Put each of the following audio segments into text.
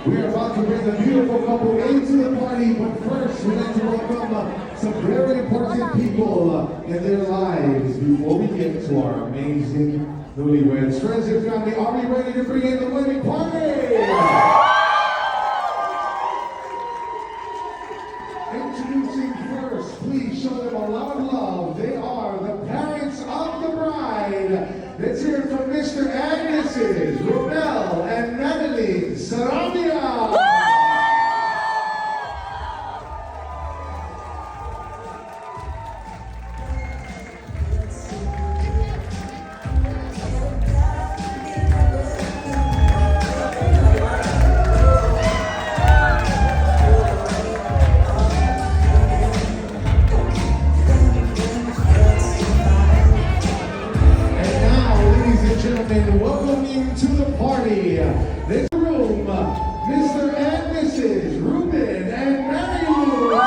We are about to bring the beautiful couple into the party, but first we'd like to welcome some very important people in their lives before we get to our amazing newlyweds. Friends and family, are we ready to bring in the wedding party? Introducing first, please show them a lot of love. They are the parents of the bride. Let's hear it from Mr. and Mrs. Romel and Madeline Sarabia. Welcoming to the party, this room, Mr. and Mrs. Ruben and Mary Lou.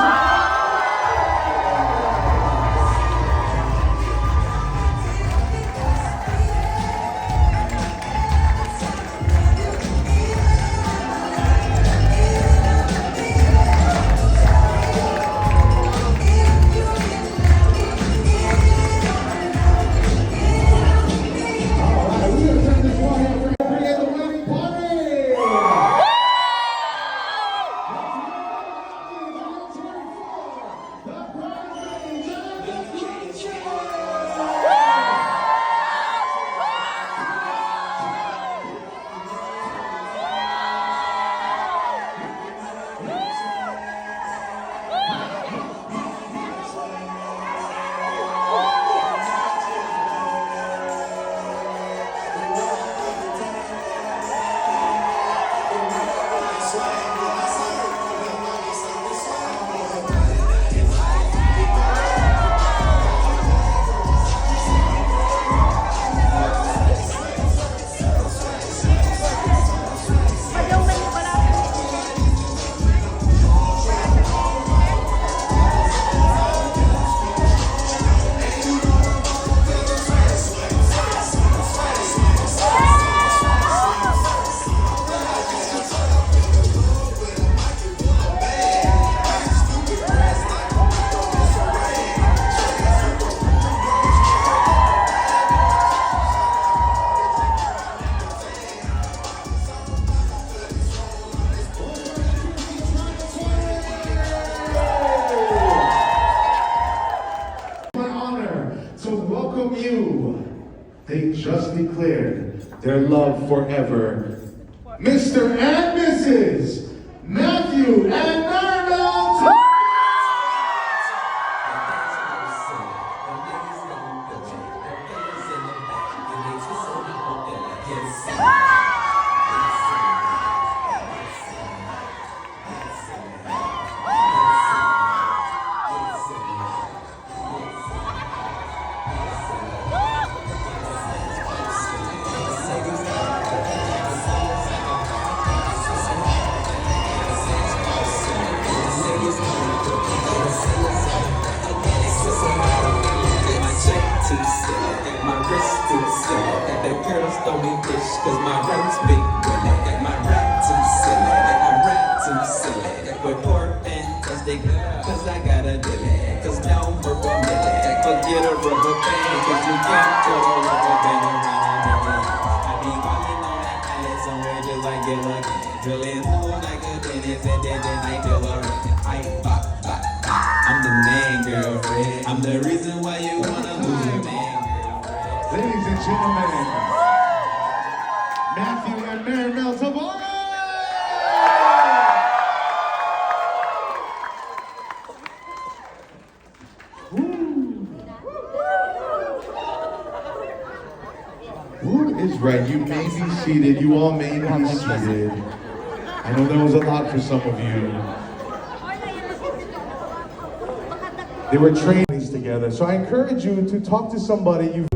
They just declared their love forever. Mr. and Mrs. Matthew and Maribel. Don't be bitch, cause my rent's big willy. My rap too silly, I'm rap too silly. With poor fantastic, cause I got a dilly. Cause no purple milli, forget a rubber band. Cause you can't put a rubber band around a million. I be calling on that palette somewhere just like it again. Drilling through like a dentist and then I feel a ring. I'm the man, girlfriend. I'm the reason why you wanna lose your man, girlfriend. Ladies and gentlemen, Matthew and Maribel Tavares! Who is right? You may be seated. You all may be seated. I know that was a lot for some of you. They were trained together. So I encourage you to talk to somebody you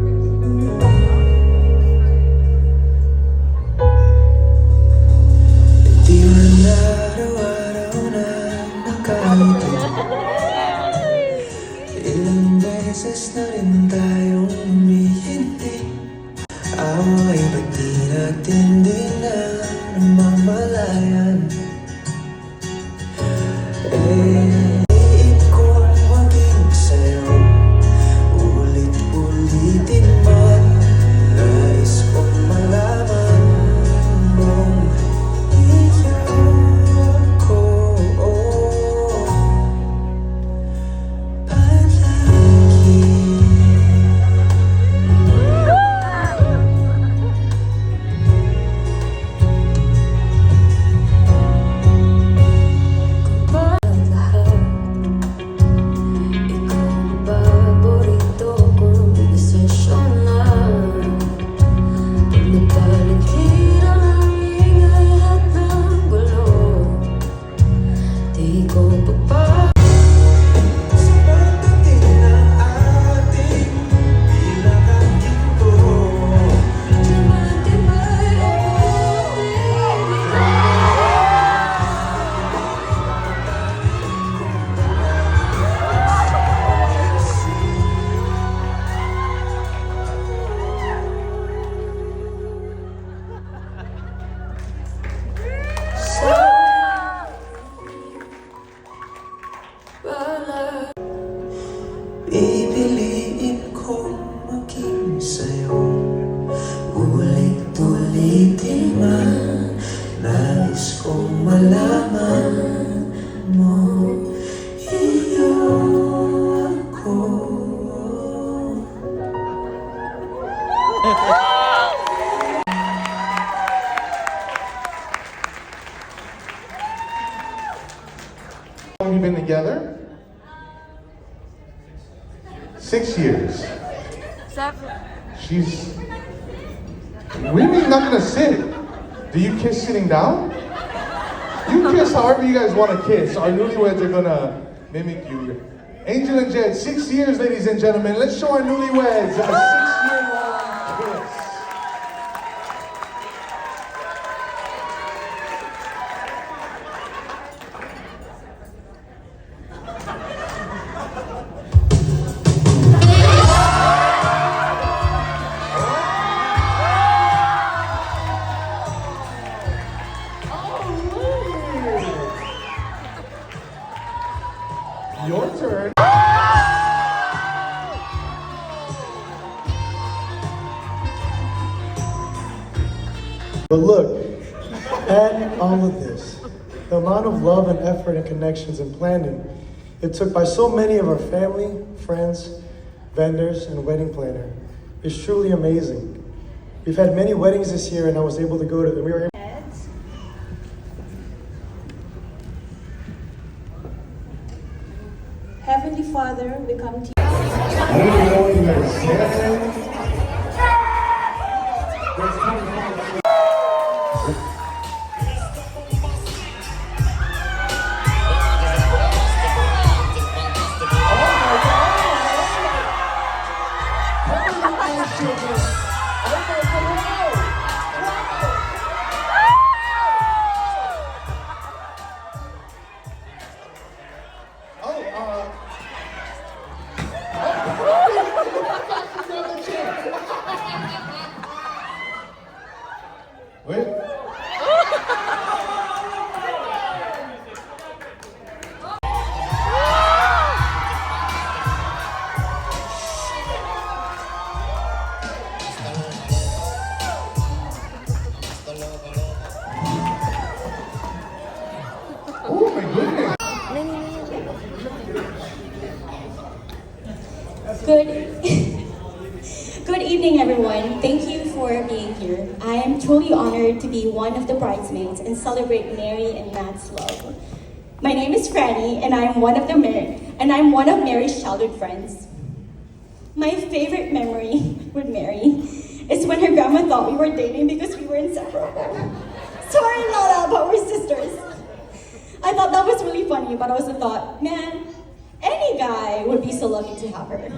Ilang beses na rin tayong humihindi. Away ba't di natin din na namamalayan? kung malaman mo iyo ako. How long have you been together? 6 years. 7. She's... What do you mean not gonna sit? Do you kiss sitting down? You kiss however you guys want to kiss. Our newlyweds are gonna mimic you. Angel and Jed, 6 years, ladies and gentlemen. Let's show our newlyweds a 6-year-long kiss. Your turn. But look, and all of this, the amount of love and effort and connections and planning it took by so many of our family, friends, vendors, and wedding planner is truly amazing. We've had many weddings this year, and I was able to go to them. We were able Heavenly Father, we come to you. I don't even know what you guys said. Wait. Oh my goodness. Good evening, everyone. Thank you for being here. I am truly honored to be one of the bridesmaids and celebrate Mary and Matt's love. My name is Franny, and I'm one of Mary's childhood friends. My favorite memory with Mary is when her grandma thought we were dating because we were inseparable. Sorry, Lola, but we're sisters. I thought that was really funny, but I also thought, man, any guy would be so lucky to have her.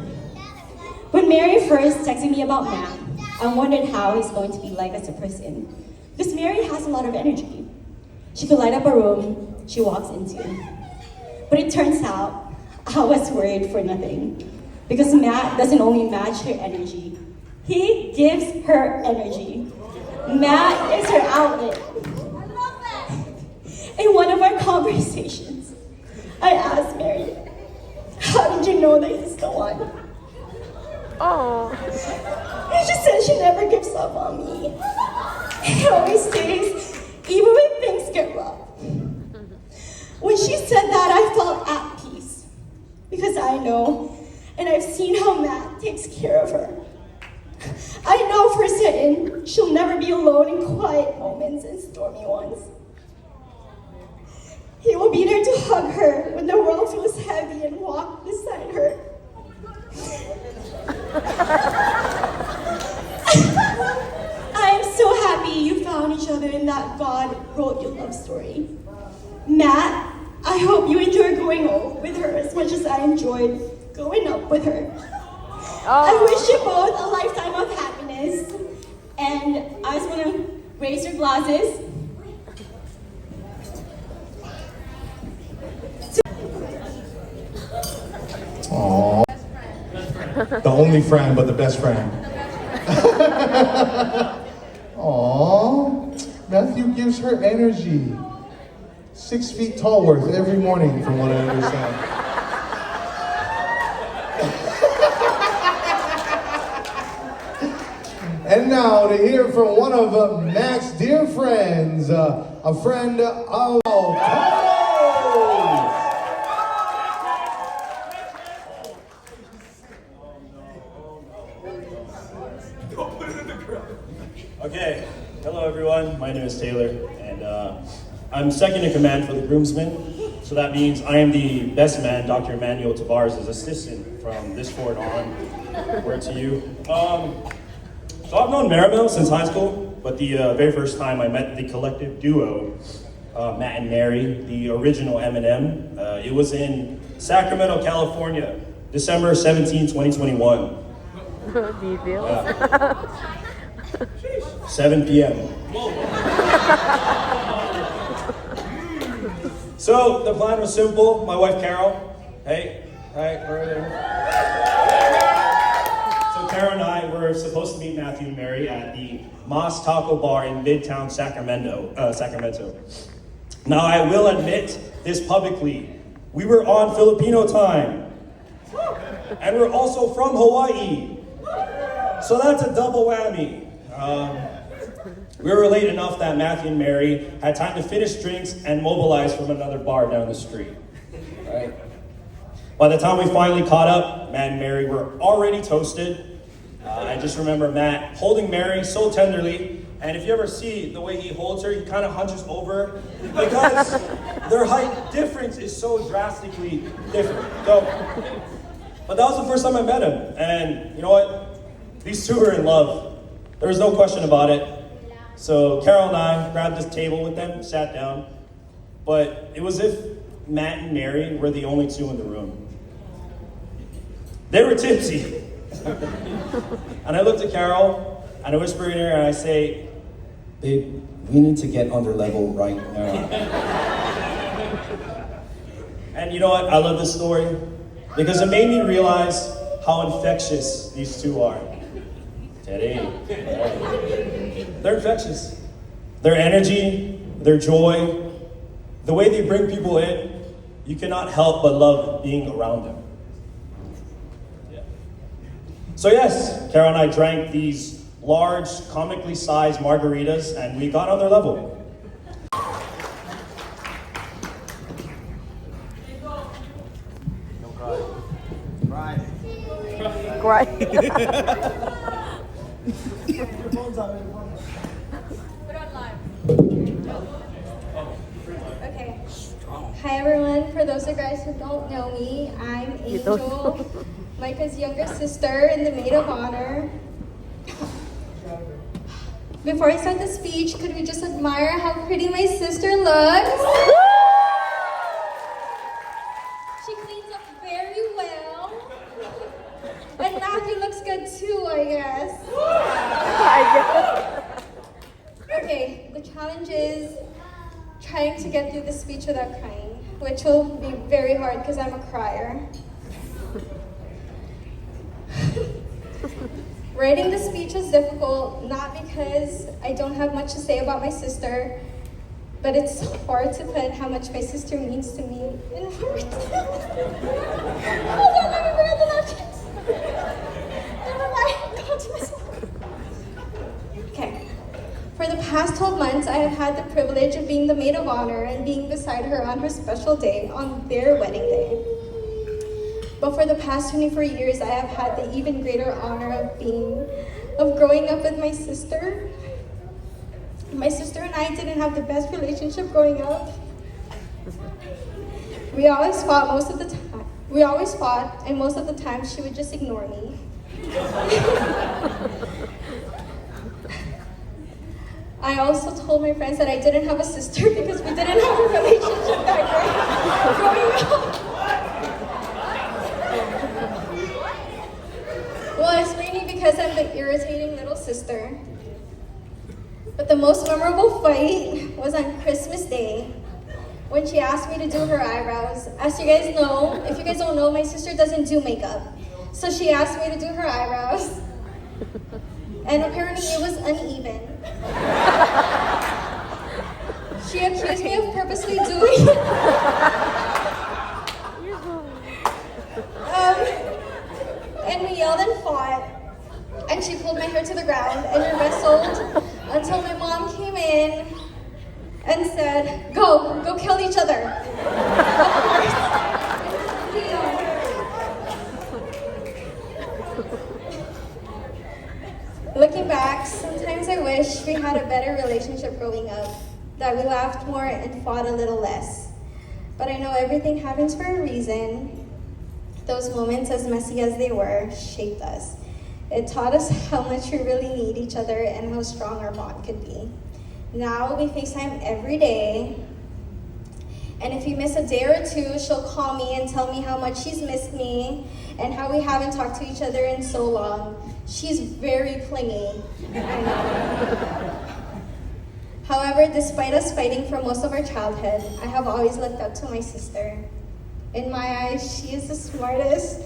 When Mary first texted me about Matt, I wondered how he's going to be like as a person. Because Mary has a lot of energy. She could light up a room she walks into. But it turns out, I was worried for nothing. Because Matt doesn't only match her energy, he gives her energy. Matt is her outlet. In one of our conversations, I asked Mary, how did you know that he's the one? Oh. She said she never gives up on me. He always stays, even when things get rough. When she said that, I felt at peace. Because I know, and I've seen how Matt takes care of her. I know for certain she'll never be alone in quiet moments and stormy ones. He will be there to hug her when the world feels heavy and walk beside her. I am so happy you found each other and that God wrote your love story. Matt, I hope you enjoy growing old with her as much as I enjoyed growing up with her. I wish you both a lifetime of happiness. And I just want to raise your glasses. Aww. The only friend, but the best friend. Aww. Matthew gives her energy. 6 feet tall worth every morning, from what I understand. And now to hear from one of Matt's dear friends, a friend of Toes. Okay, hello everyone. My name is Taylor, and I'm second in command for the groomsmen. So that means I am the best man, Dr. Emmanuel Tavares' assistant from this point on. Word to you. So I've known Maribel since high school, but the very first time I met the collective duo, Matt and Mary, the original Eminem, it was in Sacramento, California, December 17, 2021. Details. 7 p.m. So the plan was simple. My wife Carol, hey, right, we're there. So Carol and I were supposed to meet Matthew and Mary at the Mas Taco Bar in Midtown Sacramento. Now I will admit this publicly. We were on Filipino time. And we're also from Hawaii. So that's a double whammy. We were late enough that Matthew and Mary had time to finish drinks and mobilize from another bar down the street. Right? By the time we finally caught up, Matt and Mary were already toasted. I just remember Matt holding Mary so tenderly, and if you ever see the way he holds her, he kind of hunches over because their height difference is so drastically different. So, but that was the first time I met him, and you know what? These two were in love. There was no question about it. So Carol and I grabbed this table with them, sat down, but it was as if Matt and Mary were the only two in the room. They were tipsy. And I looked at Carol, and I whispered in her, and I say, babe, we need to get on their level right now. And you know what? I love this story because it made me realize how infectious these two are. Teddy. They're infectious. Their energy, their joy, the way they bring people in, you cannot help but love being around them. Yeah. So yes, Carol and I drank these large, comically sized margaritas, and we got on their level. Cry. Okay. Hi everyone. For those of you guys who don't know me, I'm Angel, Myka's younger sister and the maid of honor. Before I start the speech, could we just admire how pretty my sister looks? She cleans up very well. And Matthew looks good too, I guess. Okay, the challenge is trying to get through the speech without crying, which will be very hard because I'm a crier. Writing the speech was difficult, not because I don't have much to say about my sister, but it's hard to put how much my sister means to me in words. Hold on, let me bring out the napkins. Never mind, go to myself. Okay. For the past 12 months, I have had the privilege of being the maid of honor and being beside her on her special day, on their wedding day. But for the past 24 years, I have had the even greater honor of growing up with my sister. My sister and I didn't have the best relationship growing up. We always fought, and most of the time she would just ignore me. I also told my friends that I didn't have a sister because we didn't have a relationship back then growing up. Well, it's mainly because I'm the irritating little sister. But the most memorable fight was on Christmas Day when she asked me to do her eyebrows. As you guys know, if you guys don't know, my sister doesn't do makeup. So she asked me to do her eyebrows. And apparently it was uneven. She accused me of purposely doing it. And we yelled and fought. And she pulled my hair to the ground and we wrestled until my mom came in and then said, go kill each other. Looking back, sometimes I wish we had a better relationship growing up, that we laughed more and fought a little less. But I know everything happens for a reason. Those moments, as messy as they were, shaped us. It taught us how much we really need each other and how strong our bond could be. Now we FaceTime every day, and if we miss a day or two, she'll call me and tell me how much she's missed me and how we haven't talked to each other in so long. She's very clingy. I know. However, despite us fighting for most of our childhood, I have always looked up to my sister. In my eyes, she is the smartest,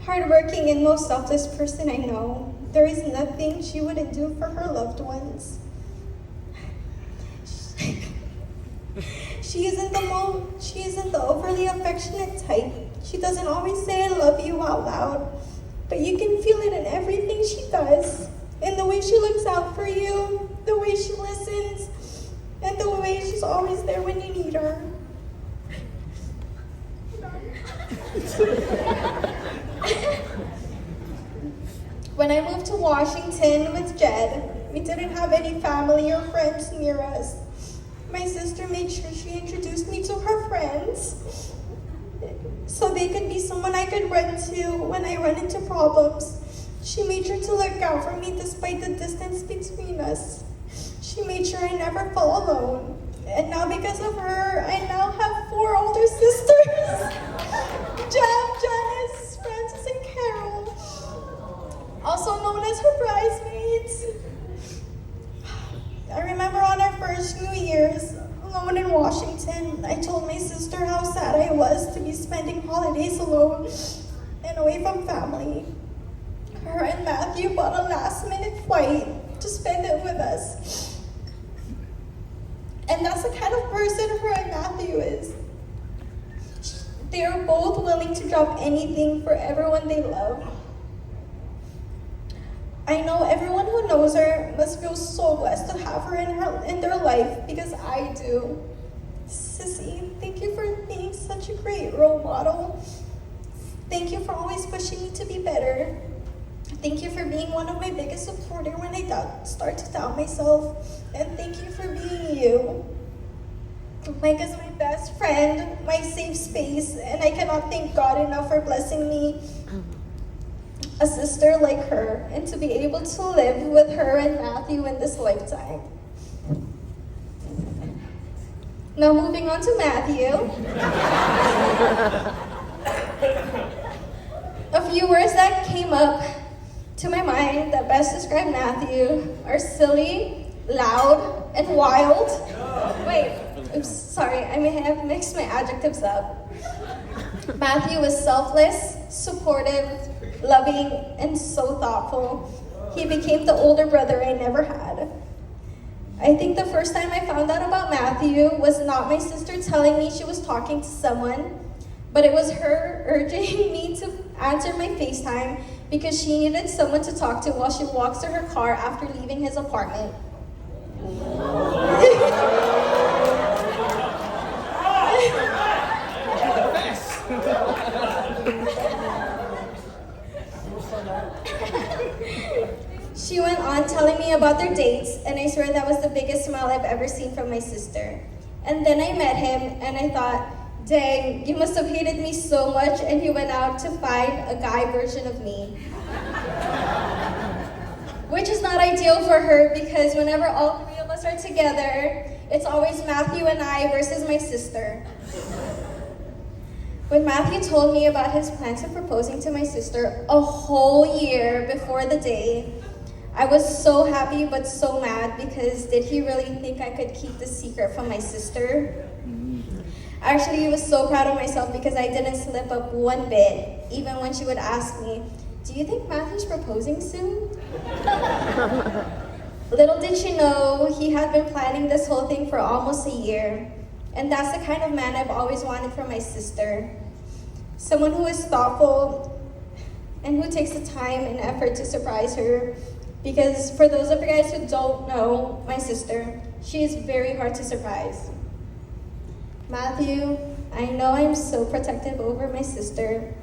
hardworking, and most selfless person I know. There is nothing she wouldn't do for her loved ones. She isn't the overly affectionate type. She doesn't always say I love you out loud, but you can feel it in everything she does, in the way she looks out for you, the way she listens, and the way she's always there when you need her. When I moved to Washington with Jed, we didn't have any family or friends near us. My sister made sure she introduced me to her friends so they could be someone I could run to when I run into problems. She made sure to look out for me despite the distance between us. She made sure I never felt alone. And now because of her, I now have 4 older sisters. Jeff, Janice, Francis, and Carol. Also known as her bridesmaids. I remember on our first New Year's, alone in Washington, I told my sister how sad I was to be spending holidays alone and away from family. Her and Matthew bought a last-minute flight to spend it with us. And that's the kind of person her and Matthew is. They are both willing to drop anything for everyone they love. I know everyone who knows her must feel so blessed to have her in their life, because I do. Sissy, thank you for being such a great role model. Thank you for always pushing me to be better. Thank you for being one of my biggest supporters when I start to doubt myself. And thank you for being you. Myka is my best friend, my safe space, and I cannot thank God enough for blessing me a sister like her, and to be able to live with her and Matthew in this lifetime. Now moving on to Matthew. A few words that came up to my mind that best describe Matthew are silly, loud, and wild. Wait, oops, sorry, I may have mixed my adjectives up. Matthew was selfless, supportive, loving, and so thoughtful. He became the older brother I never had. I think the first time I found out about Matthew was not my sister telling me she was talking to someone, but it was her urging me to answer my FaceTime because she needed someone to talk to while she walks to her car after leaving his apartment. She went on telling me about their dates, and I swear that was the biggest smile I've ever seen from my sister. And then I met him, and I thought, dang, you must have hated me so much, and he went out to find a guy version of me. Which is not ideal for her, because whenever all 3 of us are together, it's always Matthew and I versus my sister. When Matthew told me about his plans of proposing to my sister a whole year before the day, I was so happy but so mad, because did he really think I could keep the secret from my sister? Actually, I was so proud of myself because I didn't slip up one bit, even when she would ask me, "Do you think Matthew's proposing soon?" Little did she know, he had been planning this whole thing for almost a year. And that's the kind of man I've always wanted from my sister. Someone who is thoughtful and who takes the time and effort to surprise her. Because for those of you guys who don't know my sister, She is very hard to surprise. Matthew, I know I'm so protective over my sister,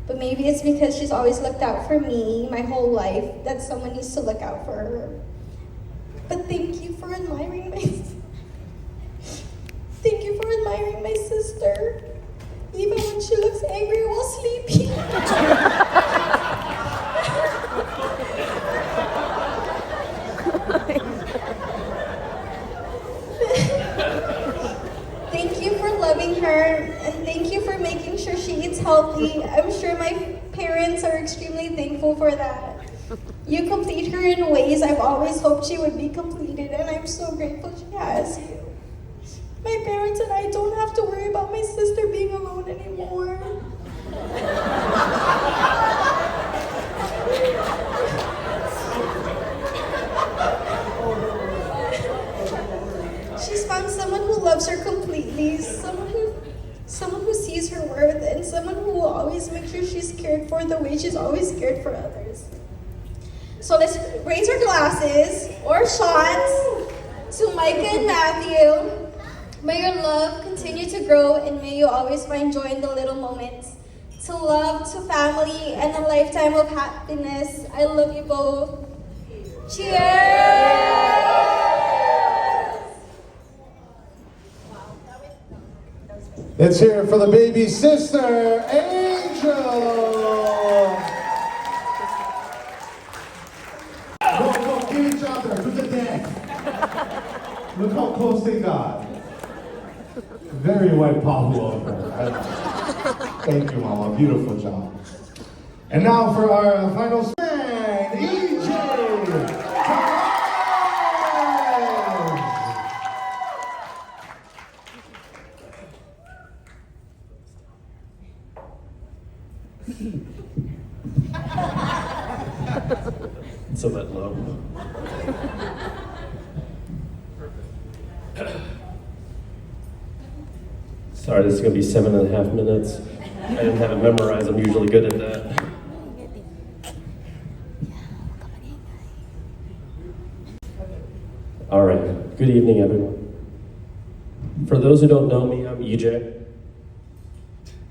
but maybe it's because she's always looked out for me my whole life that someone needs to look out for her. But thank you for admiring my thank you for admiring my sister, even when she looks angry while sleeping. Thank you for loving her, and thank you for making sure she eats healthy. I'm sure my parents are extremely thankful for that. You complete her in ways I've always hoped she would be completed, and I'm so grateful she has you. My parents and I don't have to worry about my sister being alone anymore. She's found someone who loves her completely, someone who sees her worth, and someone who will always make sure she's cared for the way she's always cared for others. So let's raise our glasses or shots to Myka and Matthew. May your love continue to grow, and may you always find joy in the little moments. To love, to family, and a lifetime of happiness. I love you both. Cheers! Let's hear it for the baby sister, Angel. Go, give each other to the death. Look how close they got. Very white Pablo of her. Thank you, Mama. Beautiful job. And now for our final man, EJ. It's a bit low. Sorry, this is going to be 7.5 minutes. I didn't have it memorized. I'm usually good at that. All right. Good evening, everyone. For those who don't know me, I'm EJ.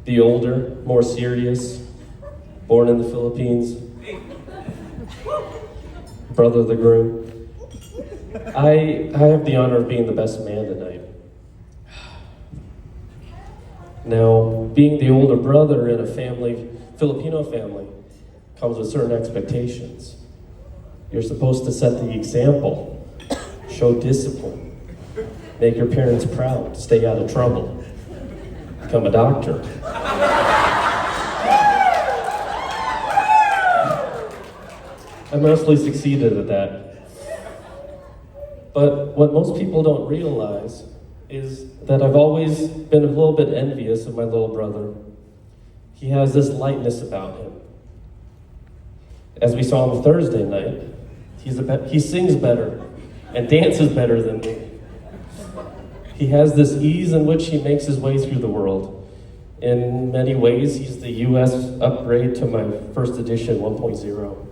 The older, more serious, born in the Philippines, brother of the groom. I have the honor of being the best man tonight. Now, being the older brother in a family, Filipino family, comes with certain expectations. You're supposed to set the example, show discipline, make your parents proud, stay out of trouble, become a doctor. I mostly succeeded at that. But what most people don't realize is that I've always been a little bit envious of my little brother. He has this lightness about him. As we saw on Thursday night, he sings better and dances better than me. He has this ease in which he makes his way through the world. In many ways, he's the US upgrade to my first edition 1.0.